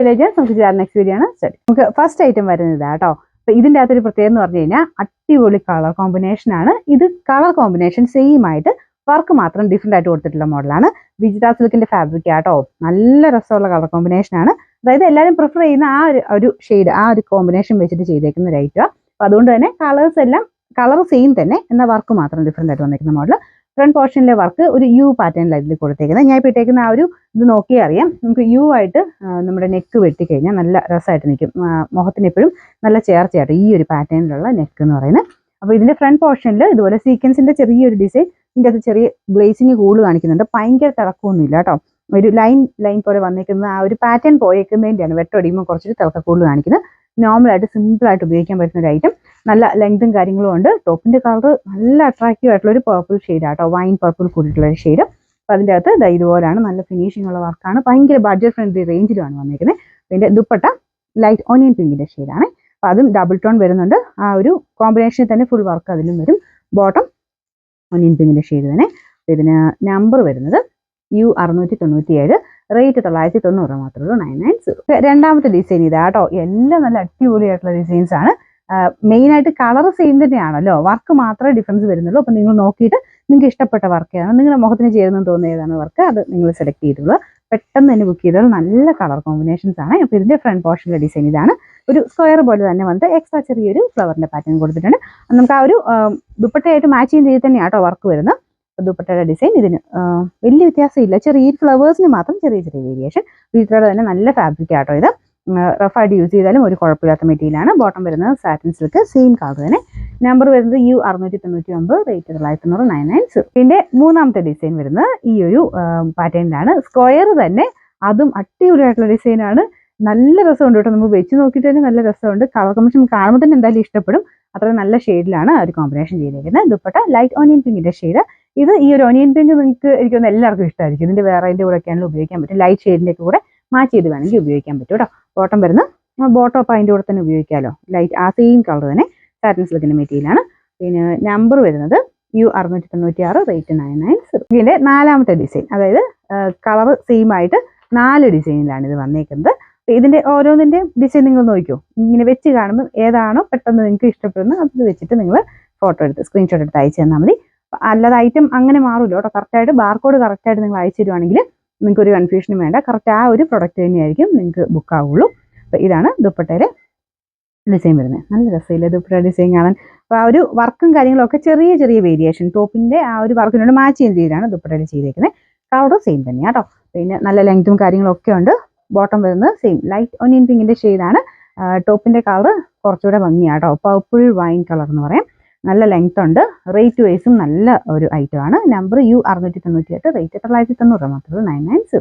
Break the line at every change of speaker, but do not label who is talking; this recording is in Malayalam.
നമുക്ക് നെക്സ്റ്റ് വീഡിയോ ആണ് സ്റ്റഡി. നമുക്ക് ഫസ്റ്റ് ഐറ്റം വരുന്നത് കേട്ടോ. അപ്പൊ ഇതിൻ്റെ അകത്തൊരു പ്രത്യേകത എന്ന് പറഞ്ഞു കഴിഞ്ഞാൽ അടിപൊളി കളർ കോമ്പിനേഷൻ ആണ്. ഇത് കളർ കോമ്പിനേഷൻ സെയിം ആയിട്ട് വർക്ക് മാത്രം ഡിഫറെന്റ് ആയിട്ട് കൊടുത്തിട്ടുള്ള മോഡലാണ്. വിജിത സിൽക്കിന്റെ ഫാബ്രിക് ആട്ടോ. നല്ല രസമുള്ള കളർ കോമ്പിനേഷൻ ആണ്. അതായത് എല്ലാവരും പ്രിഫർ ചെയ്യുന്ന ആ ഒരു ഷെയ്ഡ്, ആ ഒരു കോമ്പിനേഷൻ വെച്ചിട്ട് ചെയ്തേക്കുന്ന ഒരു ഐറ്റം. അപ്പൊ അതുകൊണ്ട് തന്നെ കളേഴ്സ് എല്ലാം കളർ സെയിം തന്നെ, എന്നാൽ വർക്ക് മാത്രം ഡിഫറെന്റ് ആയിട്ട് വന്നിരിക്കുന്ന മോഡൽ. ഫ്രണ്ട് പോർഷനിലെ വർക്ക് ഒരു യു പാറ്റേണിലാണ് ഇതിൽ കൊടുത്തേക്കുന്നത്. ഞാൻ ഇപ്പോൾ ഇട്ടേക്കുന്ന ആ ഒരു ഇത് നോക്കിയാൽ അറിയാം. നമുക്ക് യു ആയിട്ട് നമ്മുടെ നെക്ക് വെട്ടിക്കഴിഞ്ഞാൽ നല്ല രസമായിട്ട് നിൽക്കും. മുഖത്തിന് എപ്പോഴും നല്ല ചേർച്ചയായിട്ട് ഈ ഒരു പാറ്റേണിലുള്ള നെക്ക് എന്ന് പറയുന്നത്. അപ്പോൾ ഇതിന്റെ ഫ്രണ്ട് പോർഷനിൽ ഇതുപോലെ സീക്വൻസിന്റെ ചെറിയൊരു ഡിസൈൻ, ഇതിൻ്റെ അത് ചെറിയ ഗ്ലേസിങ് കൂടുതൽ കാണിക്കുന്നുണ്ട്. ഭയങ്കര തിളക്കമൊന്നുമില്ല കേട്ടോ. ഒരു ലൈൻ പോലെ വന്നിരിക്കുന്ന ആ ഒരു പാറ്റേൺ പോയേക്കുന്നതിൻ്റെയാണ് വെട്ടടിയുമ്പോൾ കുറച്ചിട്ട് തിളക്കം കൂടുതൽ കാണിക്കുന്നത്. നോർമലായിട്ട് സിമ്പിളായിട്ട് ഉപയോഗിക്കാൻ പറ്റുന്ന ഒരു ഐറ്റം. നല്ല ലെങ്തും കാര്യങ്ങളും ഉണ്ട്. ടോപ്പിന്റെ കളർ നല്ല അട്രാക്റ്റീവ് ആയിട്ടുള്ള ഒരു പർപ്പിൾ ഷെയ്ഡ് ആട്ടോ. വൈൻ പർപ്പിൾ കൂടിയിട്ടുള്ള ഒരു ഷെയ്ഡ്. അപ്പോൾ അതിൻ്റെ അകത്ത് ഇതുപോലെയാണ്, നല്ല ഫിനിഷിംഗ് ഉള്ള വർക്കാണ്. ഭയങ്കര ബഡ്ജറ്റ് ഫ്രണ്ട്ലി റേഞ്ചിലാണ് വന്നിരിക്കുന്നത്. പിന്നെ ദുപ്പട്ട ലൈറ്റ് ഓണിയൻ പിങ്കിന്റെ ഷെയ്ഡാണ്. അപ്പോൾ അതും ഡബിൾ ടോൺ വരുന്നുണ്ട്. ആ ഒരു കോമ്പിനേഷനിൽ തന്നെ ഫുൾ വർക്ക് അതിലും വരും. ബോട്ടം ഓണിയൻ പിങ്കിന്റെ ഷെയ്ഡ് തന്നെ. അപ്പോൾ ഇതിന് നമ്പർ വരുന്നത് U697, റേറ്റ് 990 മാത്രമേ ഉള്ളൂ, 990. രണ്ടാമത്തെ ഡിസൈൻ ഇതാ കേട്ടോ. എല്ലാം നല്ല അടിപൊളിയായിട്ടുള്ള ഡിസൈൻസ് ആണ്. മെയിനായിട്ട് കളർ സെയിം തന്നെയാണല്ലോ, വർക്ക് മാത്രമേ ഡിഫറൻസ് വരുന്നുള്ളൂ. അപ്പോൾ നിങ്ങൾ നോക്കിയിട്ട് നിങ്ങൾക്ക് ഇഷ്ടപ്പെട്ട വർക്കാണ്, നിങ്ങളുടെ മുഖത്തിന് ചേരുന്നെന്ന് തോന്നുന്ന ഏതാണ് വർക്ക്, അത് നിങ്ങൾ സെലക്ട് ചെയ്തോളൂ. പെട്ടെന്ന് തന്നെ ബുക്ക് ചെയ്താൽ നല്ല കളർ കോമ്പിനേഷൻസ് ആണ്. അപ്പോൾ ഇതിന്റെ ഫ്രണ്ട് പോർഷനിലെ ഡിസൈൻ ഇതാണ്. ഒരു സ്ക്വയർ പോലെ തന്നെ വന്നിട്ട് എക്സ്ട്രാ ചെറിയൊരു ഫ്ലവറിന്റെ പാറ്റേൺ കൊടുത്തിട്ടുണ്ട്. നമുക്ക് ആ ഒരു ദുപ്പട്ടയായിട്ട് മാച്ച് ചെയ്യുന്ന രീതിയിൽ തന്നെയാണ് കേട്ടോ വർക്ക് വരുന്നത്. ദുപ്പട്ടയുടെ ഡിസൈൻ ഇതിന് വലിയ വ്യത്യാസമില്ല. ചെറിയ ഫ്ലവേഴ്സിന് മാത്രം ചെറിയ വേരിയേഷൻ. വീട്ടിലുള്ള തന്നെ നല്ല ഫാബ്രിക് ആട്ടോ. ഇത് റഫായിട്ട് യൂസ് ചെയ്താലും ഒരു കുഴപ്പമില്ലാത്ത മെറ്റീരിയലാണ്. ബോട്ടം വരുന്നത് സാറ്റിൻ സിൽക്ക്, സെയിം കളർ തന്നെ. നമ്പർ വരുന്നത് U699, റേറ്റ് 990, 990. ഇതിന്റെ മൂന്നാമത്തെ ഡിസൈൻ വരുന്നത് ഈ ഒരു പാറ്റേണിലാണ്. സ്ക്വയർ തന്നെ, അതും അടിപൊളിയായിട്ടുള്ള ഡിസൈനാണ്. നല്ല രസമുണ്ട് കേട്ടോ. നമുക്ക് വെച്ച് നോക്കിയിട്ട് തന്നെ നല്ല രസമുണ്ട്. കളർ കോമ്പിനേഷൻ കാണുമ്പോൾ തന്നെ എന്തായാലും ഇഷ്ടപ്പെടും. അത്രയും നല്ല ഷെയ്ഡിലാണ് ഒരു കോമ്പിനേഷൻ ചെയ്തിരിക്കുന്നത്. ദുപ്പട്ട ലൈറ്റ് ഓണിയൻ പിങ്കിന്റെ ഷെയ്ഡ്. ഇത് ഈ ഒരു ഓണിയൻ പിങ്ക് നിങ്ങൾക്ക് എനിക്കൊന്ന് എല്ലാവർക്കും ഇഷ്ടമായിരിക്കും. ഇതിന്റെ വേറെ അതിന്റെ കൂടെ ഒക്കെയാണെങ്കിലും ഉപയോഗിക്കാൻ പറ്റും. ലൈറ്റ് ഷെയ്ഡിന്റെ കൂടെ മാച്ച് ചെയ്ത് വേണമെങ്കിൽ ഉപയോഗിക്കാൻ പറ്റും കേട്ടോ. ബോട്ടം വരുന്ന ബോട്ടം അപ്പോൾ അതിൻ്റെ കൂടെ തന്നെ ഉപയോഗിക്കാമല്ലോ. ലൈറ്റ് ആ സെയിം കളർ തന്നെ സാറ്റിൻ സിൽക്കിന്റെ മെറ്റീരിയലാണ്. പിന്നെ നമ്പർ വരുന്നത് U696, റേറ്റ് 990. ഇതിന്റെ നാലാമത്തെ ഡിസൈൻ, അതായത് കളർ സെയിം ആയിട്ട് 4 ഡിസൈനിലാണ് ഇത് വന്നേക്കുന്നത്. ഇതിന്റെ ഓരോന്നിന്റെ ഡിസൈൻ നിങ്ങൾ നോക്കിയോ, ഇങ്ങനെ വെച്ച് കാണുമ്പോൾ ഏതാണോ പെട്ടെന്ന് നിങ്ങൾക്ക് ഇഷ്ടപ്പെടുന്നത് അത് വെച്ചിട്ട് നിങ്ങൾ ഫോട്ടോ എടുത്ത് സ്ക്രീൻഷോട്ട് എടുത്ത് അയച്ചു തന്നാൽ മതി. അല്ലാതെ ഐറ്റം അങ്ങനെ മാറില്ല കേട്ടോ. കറക്റ്റായിട്ട് ബാർകോഡ് കറക്റ്റായിട്ട് നിങ്ങൾ അയച്ചു തരുവാണെങ്കിൽ നിങ്ങൾക്ക് ഒരു കൺഫ്യൂഷനും വേണ്ട. കറക്റ്റ് ആ ഒരു പ്രൊഡക്റ്റ് തന്നെയായിരിക്കും നിങ്ങൾക്ക് ബുക്ക് ആവുള്ളൂ. അപ്പോൾ ഇതാണ് ദുപ്പട്ടയുടെ ഡിസൈൻ വരുന്നത്. നല്ല രസമില്ല ദുപ്പട്ട ഡിസൈൻ കാണാൻ. അപ്പോൾ ആ ഒരു വർക്കും കാര്യങ്ങളൊക്കെ ചെറിയ വേരിയേഷൻ, ടോപ്പിന്റെ ആ ഒരു വർക്കിനോട് മാച്ച് ചെയ്യുന്ന രീതിയിലാണ് ദുപ്പട്ടയിൽ ചെയ്തേക്കുന്നത്. കളർ സെയിം തന്നെയാണ് കേട്ടോ. പിന്നെ നല്ല ലെങ്തും കാര്യങ്ങളൊക്കെ ഉണ്ട്. ബോട്ടം വരുന്നത് സെയിം ലൈറ്റ് ഓണിയൻ പിങ്കിന്റെ ഷെയ്ഡാണ്. ടോപ്പിന്റെ കളർ കുറച്ചുകൂടെ ഭംഗിയാണ് കേട്ടോ. പർപ്പിൾ വൈൻ കളർ എന്ന് പറയാം. നല്ല ലെങ്ത് ഉണ്ട്. റേറ്റ് വൈസും നല്ല ഒരു ഐറ്റം ആണ്. നമ്പർ U698, റേറ്റ് 990 മാത്രമേ 990.